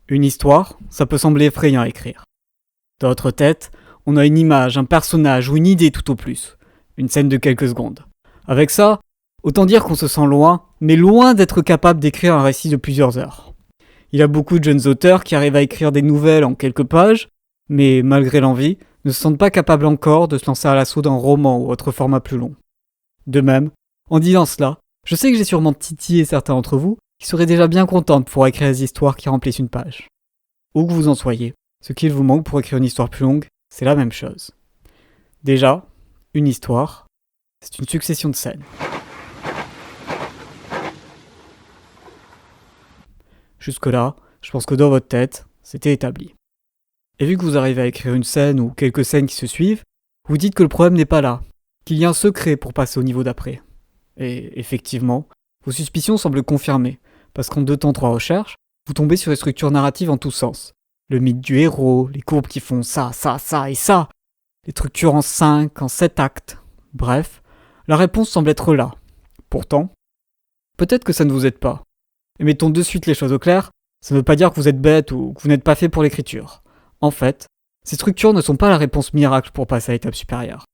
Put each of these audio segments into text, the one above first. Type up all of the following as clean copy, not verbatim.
Une histoire, ça peut sembler effrayant à écrire. Dans notre tête, on a une image, un personnage ou une idée tout au plus. Une scène de quelques secondes. Avec ça, autant dire qu'on se sent loin, mais loin d'être capable d'écrire un récit de plusieurs heures. Il y a beaucoup de jeunes auteurs qui arrivent à écrire des nouvelles en quelques pages, mais malgré l'envie, ne se sentent pas capables encore de se lancer à l'assaut d'un roman ou autre format plus long. De même, en disant cela, je sais que j'ai sûrement titillé certains d'entre vous qui seraient déjà bien contents de pouvoir écrire des histoires qui remplissent une page. Où que vous en soyez, ce qu'il vous manque pour écrire une histoire plus longue, c'est la même chose. Déjà, une histoire, c'est une succession de scènes. Jusque-là, je pense que dans votre tête, c'était établi. Et vu que vous arrivez à écrire une scène ou quelques scènes qui se suivent, vous dites que le problème n'est pas là, qu'il y a un secret pour passer au niveau d'après. Et effectivement, vos suspicions semblent confirmées, parce qu'en 2 temps 3 recherches, vous tombez sur des structures narratives en tous sens. Le mythe du héros, les courbes qui font ça, ça, ça et ça, les structures en 5, en 7 actes. Bref, la réponse semble être là. Pourtant, peut-être que ça ne vous aide pas. Et mettons de suite les choses au clair, ça ne veut pas dire que vous êtes bête ou que vous n'êtes pas fait pour l'écriture. En fait, ces structures ne sont pas la réponse miracle pour passer à l'étape supérieure.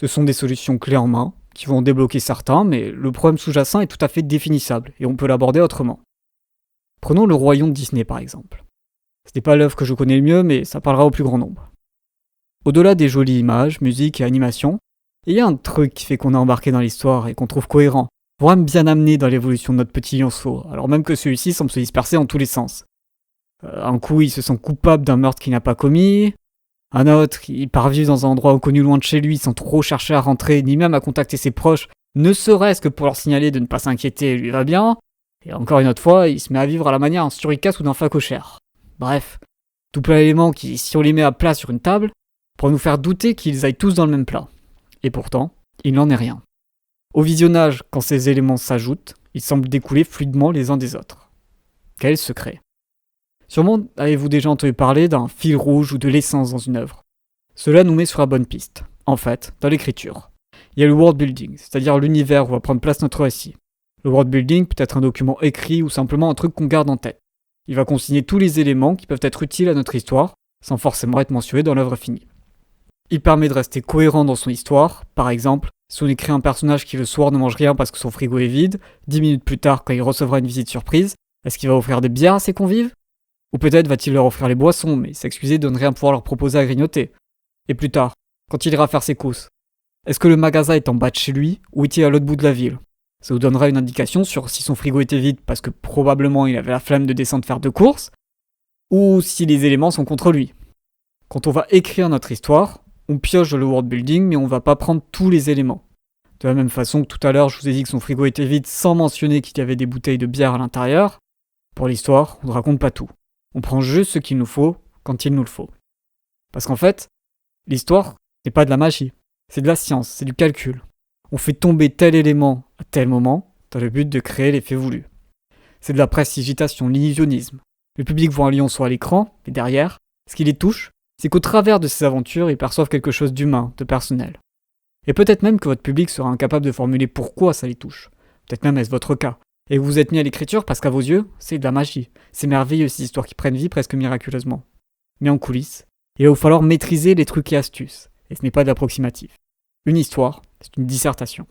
Ce sont des solutions clés en main, qui vont en débloquer certains, mais le problème sous-jacent est tout à fait définissable, et on peut l'aborder autrement. Prenons le Roi Lion de Disney par exemple. Ce n'est pas l'œuvre que je connais le mieux, mais ça parlera au plus grand nombre. Au-delà des jolies images, musique et animation, il y a un truc qui fait qu'on est embarqué dans l'histoire et qu'on trouve cohérent, voire même bien amené dans l'évolution de notre petit lionceau, alors même que celui-ci semble se disperser en tous les sens. Un coup, il se sent coupable d'un meurtre qu'il n'a pas commis. Un autre, il part vivre dans un endroit inconnu loin de chez lui sans trop chercher à rentrer, ni même à contacter ses proches, ne serait-ce que pour leur signaler de ne pas s'inquiéter, lui va bien. Et encore une autre fois, il se met à vivre à la manière d'un suricate ou d'un facochère. Bref, tout plein d'éléments qui, si on les met à plat sur une table, pourraient nous faire douter qu'ils aillent tous dans le même plat. Et pourtant, il n'en est rien. Au visionnage, quand ces éléments s'ajoutent, ils semblent découler fluidement les uns des autres. Quel secret ? Sûrement avez-vous déjà entendu parler d'un fil rouge ou de l'essence dans une œuvre. Cela nous met sur la bonne piste. En fait, dans l'écriture, il y a le world building, c'est-à-dire l'univers où va prendre place notre récit. Le world building peut être un document écrit ou simplement un truc qu'on garde en tête. Il va consigner tous les éléments qui peuvent être utiles à notre histoire, sans forcément être mentionnés dans l'œuvre finie. Il permet de rester cohérent dans son histoire. Par exemple, si on écrit un personnage qui le soir ne mange rien parce que son frigo est vide, 10 minutes plus tard quand il recevra une visite surprise, est-ce qu'il va offrir des bières à ses convives ? Ou peut-être va-t-il leur offrir les boissons, mais s'excuser de ne rien pouvoir leur proposer à grignoter. Et plus tard, quand il ira faire ses courses, est-ce que le magasin est en bas de chez lui ou est-il à l'autre bout de la ville ? Ça vous donnera une indication sur si son frigo était vide parce que probablement il avait la flemme de descendre faire 2 courses, ou si les éléments sont contre lui. Quand on va écrire notre histoire, on pioche dans le world building mais on va pas prendre tous les éléments. De la même façon que tout à l'heure je vous ai dit que son frigo était vide sans mentionner qu'il y avait des bouteilles de bière à l'intérieur, pour l'histoire, on ne raconte pas tout. On prend juste ce qu'il nous faut quand il nous le faut. Parce qu'en fait, l'histoire, c'est pas de la magie, c'est de la science, c'est du calcul. On fait tomber tel élément à tel moment dans le but de créer l'effet voulu. C'est de la prestidigitation, l'illusionnisme. Le public voit un lionceau à l'écran, mais derrière, ce qui les touche, c'est qu'au travers de ces aventures, ils perçoivent quelque chose d'humain, de personnel. Et peut-être même que votre public sera incapable de formuler pourquoi ça les touche. Peut-être même est-ce votre cas. Et vous vous êtes mis à l'écriture parce qu'à vos yeux, c'est de la magie. C'est merveilleux ces histoires qui prennent vie presque miraculeusement. Mais en coulisses, il va vous falloir maîtriser les trucs et astuces. Et ce n'est pas de l'approximatif. Une histoire, c'est une dissertation.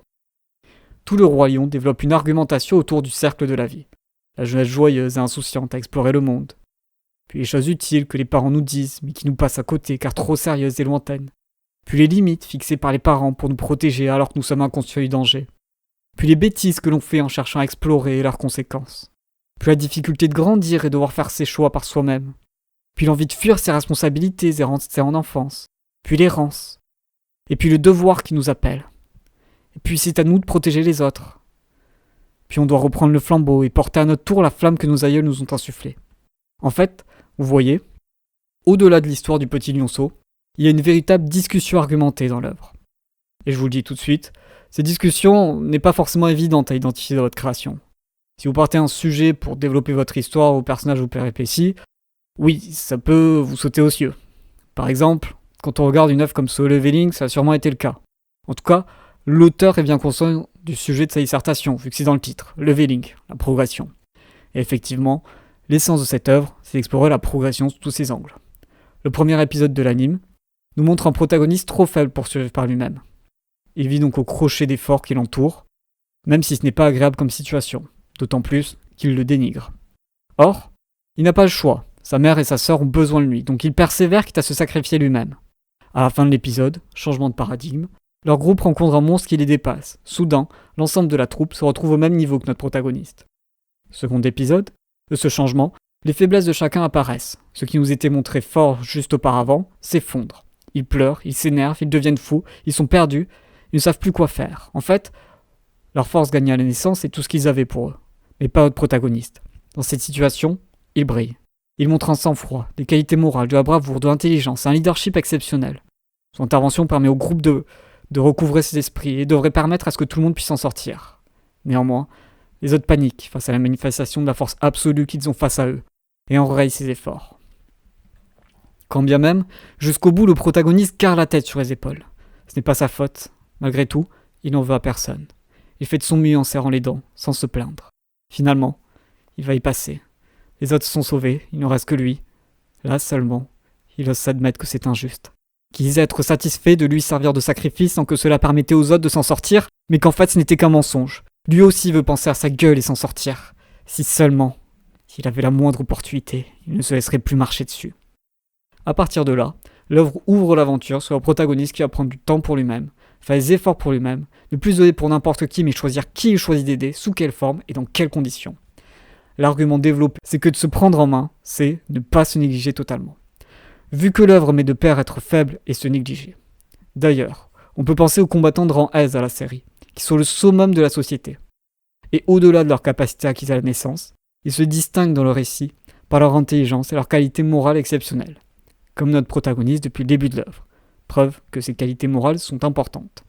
Tout le Roi Lion développe une argumentation autour du cercle de la vie. La jeunesse joyeuse et insouciante à explorer le monde. Puis les choses utiles que les parents nous disent, mais qui nous passent à côté car trop sérieuses et lointaines. Puis les limites fixées par les parents pour nous protéger alors que nous sommes inconscients du danger. Puis les bêtises que l'on fait en cherchant à explorer et leurs conséquences. Puis la difficulté de grandir et devoir faire ses choix par soi-même. Puis l'envie de fuir ses responsabilités et rester en enfance. Puis l'errance. Et puis le devoir qui nous appelle. Et puis c'est à nous de protéger les autres. Puis on doit reprendre le flambeau et porter à notre tour la flamme que nos aïeuls nous ont insufflée. En fait, vous voyez, au-delà de l'histoire du petit lionceau, il y a une véritable discussion argumentée dans l'œuvre. Et je vous le dis tout de suite, cette discussion n'est pas forcément évidente à identifier dans votre création. Si vous partez un sujet pour développer votre histoire, vos personnages ou péripéties, oui, ça peut vous sauter aux yeux. Par exemple, quand on regarde une œuvre comme Solo Leveling, ça a sûrement été le cas. En tout cas, l'auteur est bien conscient du sujet de sa dissertation, vu que c'est dans le titre, Leveling, la progression. Et effectivement, L'essence de cette œuvre, c'est d'explorer la progression sous tous ses angles. Le premier épisode de l'anime nous montre un protagoniste trop faible pour survivre par lui-même. Il vit donc au crochet des forts qui l'entourent, même si ce n'est pas agréable comme situation, d'autant plus qu'il le dénigre. Or, il n'a pas le choix, sa mère et sa sœur ont besoin de lui, donc il persévère quitte à se sacrifier lui-même. À la fin de l'épisode, changement de paradigme, leur groupe rencontre un monstre qui les dépasse. Soudain, l'ensemble de la troupe se retrouve au même niveau que notre protagoniste. Second épisode, de ce changement, les faiblesses de chacun apparaissent. Ce qui nous était montré fort juste auparavant s'effondre. Ils pleurent, ils s'énervent, ils deviennent fous, ils sont perdus, ils ne savent plus quoi faire. En fait, leur force gagnée à la naissance est tout ce qu'ils avaient pour eux, mais pas notre protagoniste. Dans cette situation, il brille. Il montre un sang-froid, des qualités morales, de la bravoure, de l'intelligence, un leadership exceptionnel. Son intervention permet au groupe de recouvrer ses esprits et devrait permettre à ce que tout le monde puisse en sortir. Néanmoins, les autres paniquent face à la manifestation de la force absolue qu'ils ont face à eux et enrayent ses efforts. Quand bien même, jusqu'au bout, le protagoniste garde la tête sur les épaules. Ce n'est pas sa faute. Malgré tout, il n'en veut à personne. Il fait de son mieux en serrant les dents, sans se plaindre. Finalement, il va y passer. Les autres sont sauvés, il ne reste que lui. Là seulement, il ose s'admettre que c'est injuste. Qu'il disait être satisfait de lui servir de sacrifice sans que cela permettait aux autres de s'en sortir, mais qu'en fait ce n'était qu'un mensonge. Lui aussi veut penser à sa gueule et s'en sortir. Si seulement, s'il avait la moindre opportunité, il ne se laisserait plus marcher dessus. À partir de là, l'œuvre ouvre l'aventure sur le protagoniste qui va prendre du temps pour lui-même, faire des efforts pour lui-même, ne plus donner pour n'importe qui mais choisir qui il choisit d'aider, sous quelle forme et dans quelles conditions. L'argument développé, c'est que de se prendre en main, c'est ne pas se négliger totalement. Vu que l'œuvre met de pair être faible et se négliger. D'ailleurs, on peut penser aux combattants de rang S à la série, qui sont le summum de la société. Et au-delà de leur capacité acquise à la naissance, ils se distinguent dans le récit par leur intelligence et leur qualité morale exceptionnelle, comme notre protagoniste depuis le début de l'œuvre, preuve que ces qualités morales sont importantes.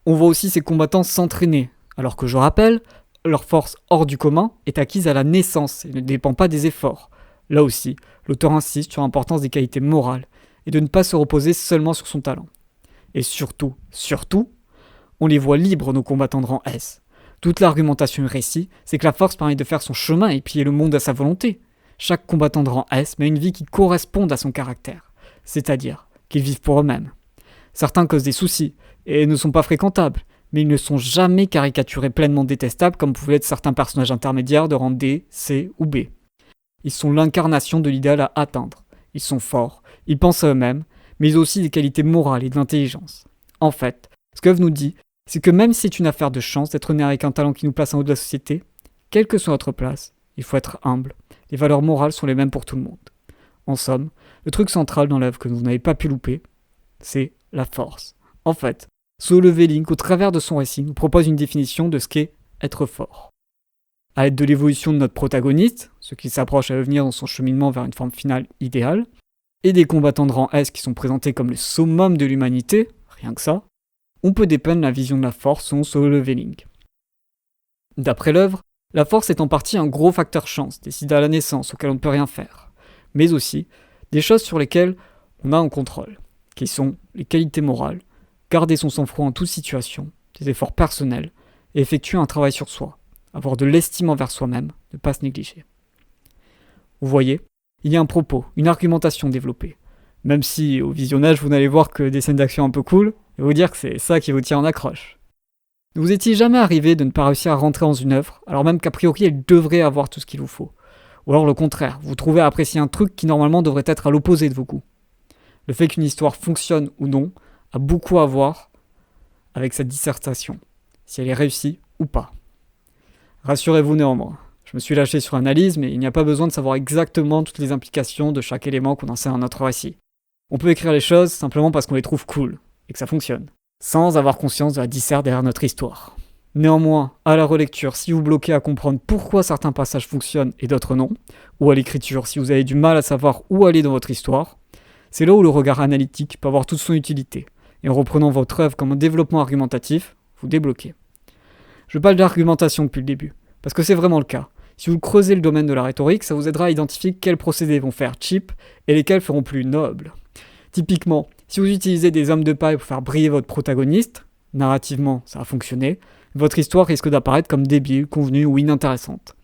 On voit aussi ces combattants s'entraîner, alors que je rappelle, leur force hors du commun est acquise à la naissance et ne dépend pas des efforts. Là aussi, l'auteur insiste sur l'importance des qualités morales et de ne pas se reposer seulement sur son talent. Et surtout, on les voit libres nos combattants de rang S. Toute l'argumentation du récit, c'est que la force permet de faire son chemin et piller le monde à sa volonté. Chaque combattant de rang S mène une vie qui corresponde à son caractère, c'est-à-dire qu'ils vivent pour eux-mêmes. Certains causent des soucis et ne sont pas fréquentables, mais ils ne sont jamais caricaturés pleinement détestables comme pouvaient être certains personnages intermédiaires de rang D, C ou B. Ils sont l'incarnation de l'idéal à atteindre. Ils sont forts, ils pensent à eux-mêmes, mais ils ont aussi des qualités morales et de l'intelligence. En fait, ce qu'Œuvre nous dit, c'est que même si c'est une affaire de chance d'être né avec un talent qui nous place en haut de la société, quelle que soit notre place, il faut être humble. Les valeurs morales sont les mêmes pour tout le monde. En somme, le truc central dans l'œuvre que vous n'avez pas pu louper, c'est la force. En fait, Solo Leveling, au travers de son récit, nous propose une définition de ce qu'est être fort. À l'aide de l'évolution de notre protagoniste, ce qui s'approche à devenir dans son cheminement vers une forme finale idéale, et des combattants de rang S qui sont présentés comme le summum de l'humanité, rien que ça, on peut dépeindre la vision de la force selon Solo Leveling. D'après l'œuvre, la force est en partie un gros facteur chance, décidé à la naissance, auquel on ne peut rien faire, mais aussi des choses sur lesquelles on a un contrôle, qui sont les qualités morales, garder son sang-froid en toute situation, des efforts personnels, et effectuer un travail sur soi, avoir de l'estime envers soi-même, ne pas se négliger. Vous voyez, il y a un propos, une argumentation développée, même si au visionnage vous n'allez voir que des scènes d'action un peu cool, et vous dire que c'est ça qui vous tient en accroche. Ne vous est-il jamais arrivé de ne pas réussir à rentrer dans une œuvre, alors même qu'a priori elle devrait avoir tout ce qu'il vous faut? Ou alors le contraire, vous trouvez à apprécier un truc qui normalement devrait être à l'opposé de vos goûts. Le fait qu'une histoire fonctionne ou non a beaucoup à voir avec cette dissertation, si elle est réussie ou pas. Rassurez-vous néanmoins, je me suis lâché sur l'analyse, mais il n'y a pas besoin de savoir exactement toutes les implications de chaque élément qu'on insère dans notre récit. On peut écrire les choses simplement parce qu'on les trouve cool, et que ça fonctionne, sans avoir conscience de la dissert derrière notre histoire. Néanmoins, à la relecture, si vous bloquez à comprendre pourquoi certains passages fonctionnent et d'autres non, ou à l'écriture, si vous avez du mal à savoir où aller dans votre histoire, c'est là où le regard analytique peut avoir toute son utilité, et en reprenant votre œuvre comme un développement argumentatif, vous débloquez. Je parle d'argumentation depuis le début, parce que c'est vraiment le cas. Si vous creusez le domaine de la rhétorique, ça vous aidera à identifier quels procédés vont faire cheap et lesquels feront plus noble. Typiquement, si vous utilisez des hommes de paille pour faire briller votre protagoniste, narrativement ça a fonctionné, votre histoire risque d'apparaître comme débile, convenue ou inintéressante.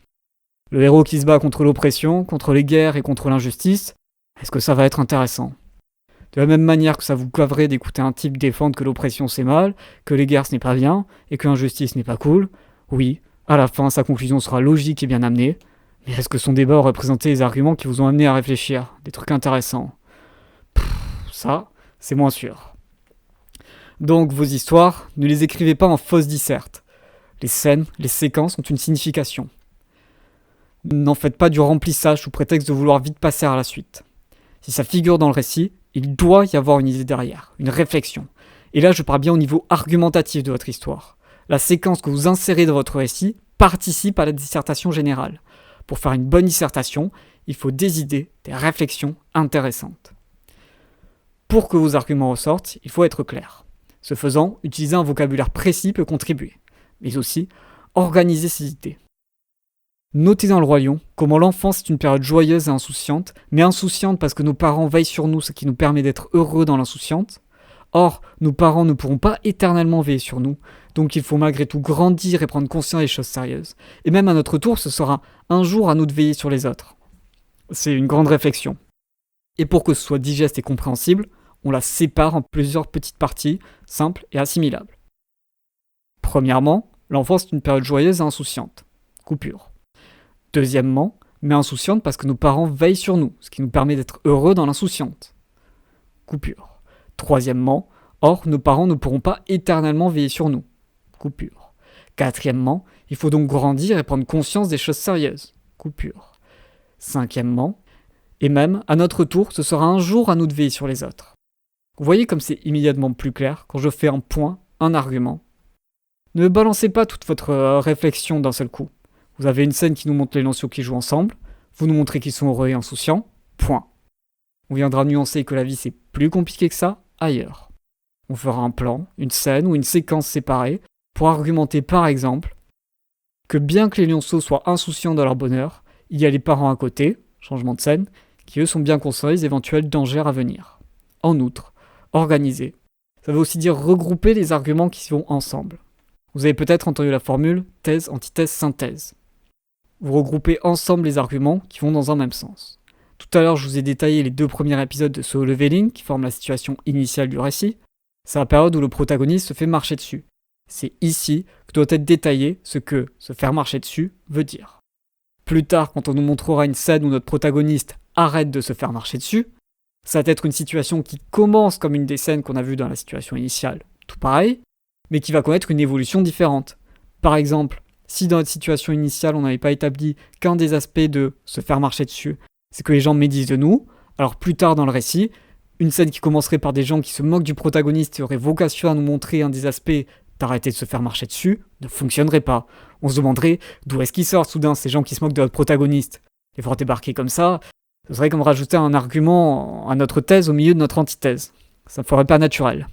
Le héros qui se bat contre l'oppression, contre les guerres et contre l'injustice, est-ce que ça va être intéressant ? De la même manière que ça vous gaverait d'écouter un type défendre que l'oppression c'est mal, que les guerres ce n'est pas bien, et que l'injustice n'est pas cool, oui, à la fin sa conclusion sera logique et bien amenée, mais est-ce que son débat aurait présenté les arguments qui vous ont amené à réfléchir, des trucs intéressants ? Ça, c'est moins sûr. Donc vos histoires, ne les écrivez pas en fausses dissertes. Les scènes, les séquences ont une signification. N'en faites pas du remplissage sous prétexte de vouloir vite passer à la suite. Si ça figure dans le récit, il doit y avoir une idée derrière, une réflexion. Et là, je parle bien au niveau argumentatif de votre histoire. La séquence que vous insérez dans votre récit participe à la dissertation générale. Pour faire une bonne dissertation, il faut des idées, des réflexions intéressantes. Pour que vos arguments ressortent, il faut être clair. Ce faisant, utiliser un vocabulaire précis peut contribuer, mais aussi organiser ses idées. Notez dans le Roi Lion comment l'enfance est une période joyeuse et insouciante, mais insouciante parce que nos parents veillent sur nous, ce qui nous permet d'être heureux dans l'insouciante. Or, nos parents ne pourront pas éternellement veiller sur nous, donc il faut malgré tout grandir et prendre conscience des choses sérieuses. Et même à notre tour, ce sera un jour à nous de veiller sur les autres. C'est une grande réflexion. Et pour que ce soit digeste et compréhensible, on la sépare en plusieurs petites parties, simples et assimilables. Premièrement, l'enfance est une période joyeuse et insouciante. Coupure. Deuxièmement, mais insouciante parce que nos parents veillent sur nous, ce qui nous permet d'être heureux dans l'insouciante. Coupure. Troisièmement, or nos parents ne pourront pas éternellement veiller sur nous. Coupure. Quatrièmement, il faut donc grandir et prendre conscience des choses sérieuses. Coupure. Cinquièmement, et même, à notre tour, ce sera un jour à nous de veiller sur les autres. Vous voyez comme c'est immédiatement plus clair quand je fais un point, un argument. Ne balancez pas toute votre réflexion d'un seul coup. Vous avez une scène qui nous montre les lanciaux qui jouent ensemble, vous nous montrez qu'ils sont heureux et insouciants, point. On viendra nuancer que la vie c'est plus compliqué que ça ailleurs. On fera un plan, une scène ou une séquence séparée pour argumenter par exemple que bien que les lionceaux soient insouciants de leur bonheur, il y a les parents à côté, changement de scène, qui eux sont bien conscients des éventuels dangers à venir. En outre, organiser. Ça veut aussi dire regrouper les arguments qui vont ensemble. Vous avez peut-être entendu la formule thèse, antithèse, synthèse. Vous regroupez ensemble les arguments qui vont dans un même sens. Tout à l'heure, je vous ai détaillé les 2 premiers épisodes de Solo Leveling qui forment la situation initiale du récit. C'est la période où le protagoniste se fait marcher dessus. C'est ici que doit être détaillé ce que se faire marcher dessus veut dire. Plus tard, quand on nous montrera une scène où notre protagoniste arrête de se faire marcher dessus, ça va être une situation qui commence comme une des scènes qu'on a vues dans la situation initiale, tout pareil, mais qui va connaître une évolution différente. Par exemple, si dans notre situation initiale on n'avait pas établi qu'un des aspects de se faire marcher dessus, c'est que les gens médisent de nous, alors plus tard dans le récit, une scène qui commencerait par des gens qui se moquent du protagoniste et aurait vocation à nous montrer un des aspects d'arrêter de se faire marcher dessus, ne fonctionnerait pas. On se demanderait d'où est-ce qu'ils sortent soudain ces gens qui se moquent de notre protagoniste. Les voir débarquer comme ça, ce serait comme rajouter un argument à notre thèse au milieu de notre antithèse. Ça ne ferait pas naturel.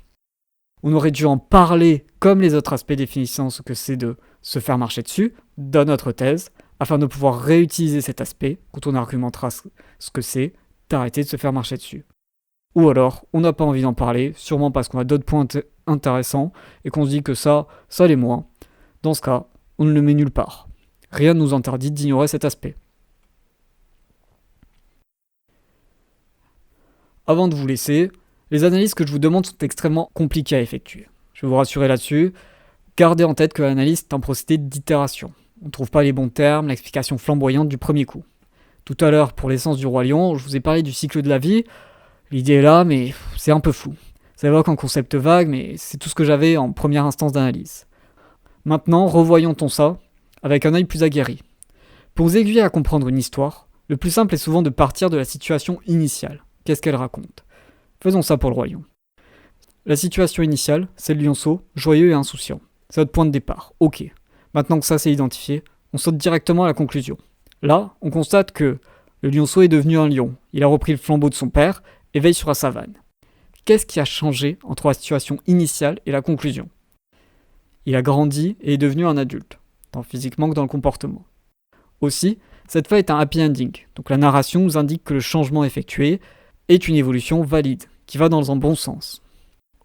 On aurait dû en parler comme les autres aspects définissant ce que c'est de se faire marcher dessus dans notre thèse, afin de pouvoir réutiliser cet aspect quand on argumentera ce que c'est d'arrêter de se faire marcher dessus. Ou alors, on n'a pas envie d'en parler, sûrement parce qu'on a d'autres points intéressants et qu'on se dit que ça l'est moins. Dans ce cas, on ne le met nulle part. Rien ne nous interdit d'ignorer cet aspect. Avant de vous laisser, les analyses que je vous demande sont extrêmement compliquées à effectuer. Je vais vous rassurer là-dessus. Gardez en tête que l'analyse est un procédé d'itération. On ne trouve pas les bons termes, l'explication flamboyante du premier coup. Tout à l'heure, pour l'essence du Roi Lion, je vous ai parlé du cycle de la vie. L'idée est là, mais c'est un peu flou. Ça évoque un concept vague, mais c'est tout ce que j'avais en première instance d'analyse. Maintenant, revoyons-on ça avec un œil plus aguerri. Pour vous aiguiller à comprendre une histoire, le plus simple est souvent de partir de la situation initiale. Qu'est-ce qu'elle raconte ? Faisons ça pour le Roi Lion. La situation initiale, c'est le lionceau, joyeux et insouciant. C'est notre point de départ. Ok. Maintenant que ça c'est identifié, on saute directement à la conclusion. Là, on constate que le lionceau est devenu un lion. Il a repris le flambeau de son père et veille sur la savane. Qu'est-ce qui a changé entre la situation initiale et la conclusion ? Il a grandi et est devenu un adulte, tant physiquement que dans le comportement. Aussi, cette fin est un happy ending, donc la narration nous indique que le changement effectué est une évolution valide, qui va dans un bon sens.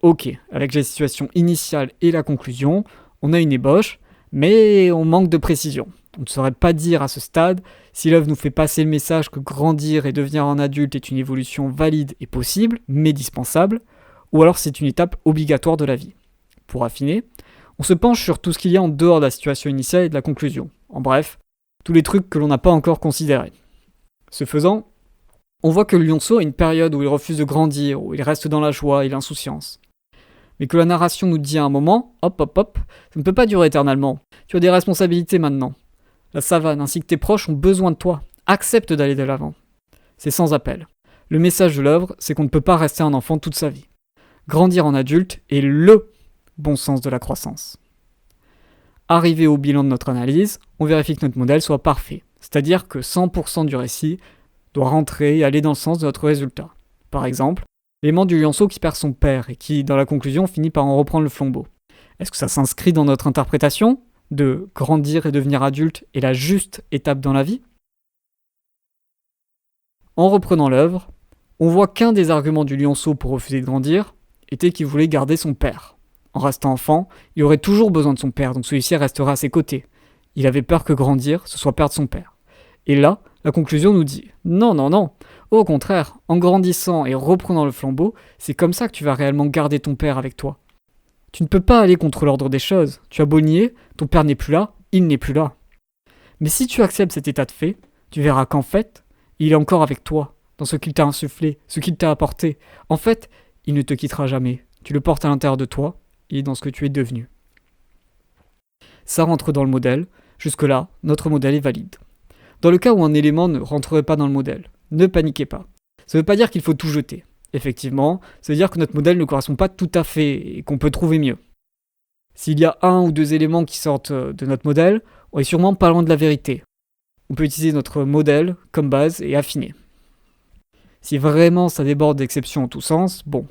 Ok, avec la situation initiale et la conclusion, on a une ébauche, mais on manque de précision. On ne saurait pas dire à ce stade si l'œuvre nous fait passer le message que grandir et devenir un adulte est une évolution valide et possible, mais dispensable, ou alors c'est une étape obligatoire de la vie. Pour affiner, on se penche sur tout ce qu'il y a en dehors de la situation initiale et de la conclusion. En bref, tous les trucs que l'on n'a pas encore considérés. Ce faisant, on voit que le lionceau a une période où il refuse de grandir, où il reste dans la joie et l'insouciance. Mais que la narration nous dit à un moment, hop, ça ne peut pas durer éternellement. Tu as des responsabilités maintenant. La savane ainsi que tes proches ont besoin de toi. Accepte d'aller de l'avant. C'est sans appel. Le message de l'œuvre, c'est qu'on ne peut pas rester un enfant toute sa vie. Grandir en adulte est LE bon sens de la croissance. Arrivé au bilan de notre analyse, on vérifie que notre modèle soit parfait. C'est-à-dire que 100% du récit doit rentrer et aller dans le sens de notre résultat. Par exemple, l'élément du lionceau qui perd son père et qui, dans la conclusion, finit par en reprendre le flambeau. Est-ce que ça s'inscrit dans notre interprétation de grandir et devenir adulte est la juste étape dans la vie? En reprenant l'œuvre, on voit qu'un des arguments du lionceau pour refuser de grandir était qu'il voulait garder son père. En restant enfant, il aurait toujours besoin de son père, donc celui-ci restera à ses côtés. Il avait peur que grandir, ce soit perdre son père. Et là, la conclusion nous dit « Non. Au contraire, en grandissant et reprenant le flambeau, c'est comme ça que tu vas réellement garder ton père avec toi. Tu ne peux pas aller contre l'ordre des choses. Tu as beau nier, ton père n'est plus là, il n'est plus là. Mais si tu acceptes cet état de fait, tu verras qu'en fait, il est encore avec toi, dans ce qu'il t'a insufflé, ce qu'il t'a apporté. En fait, il ne te quittera jamais. Tu le portes à l'intérieur de toi, et dans ce que tu es devenu. » Ça rentre dans le modèle. Jusque-là, notre modèle est valide. Dans le cas où un élément ne rentrerait pas dans le modèle, ne paniquez pas. Ça ne veut pas dire qu'il faut tout jeter. Effectivement, ça veut dire que notre modèle ne correspond pas tout à fait et qu'on peut trouver mieux. S'il y a un ou deux éléments qui sortent de notre modèle, on est sûrement pas loin de la vérité. On peut utiliser notre modèle comme base et affiner. Si vraiment ça déborde d'exceptions en tous sens, bon,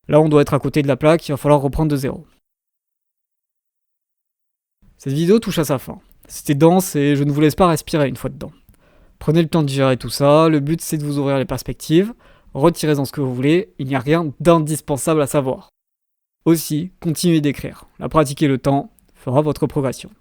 là on doit être à côté de la plaque, il va falloir reprendre de zéro. Cette vidéo touche à sa fin. C'était dense et je ne vous laisse pas respirer une fois dedans. Prenez le temps de digérer tout ça, le but c'est de vous ouvrir les perspectives, retirez-en ce que vous voulez, il n'y a rien d'indispensable à savoir. Aussi, continuez d'écrire, la pratiquer le temps fera votre progression.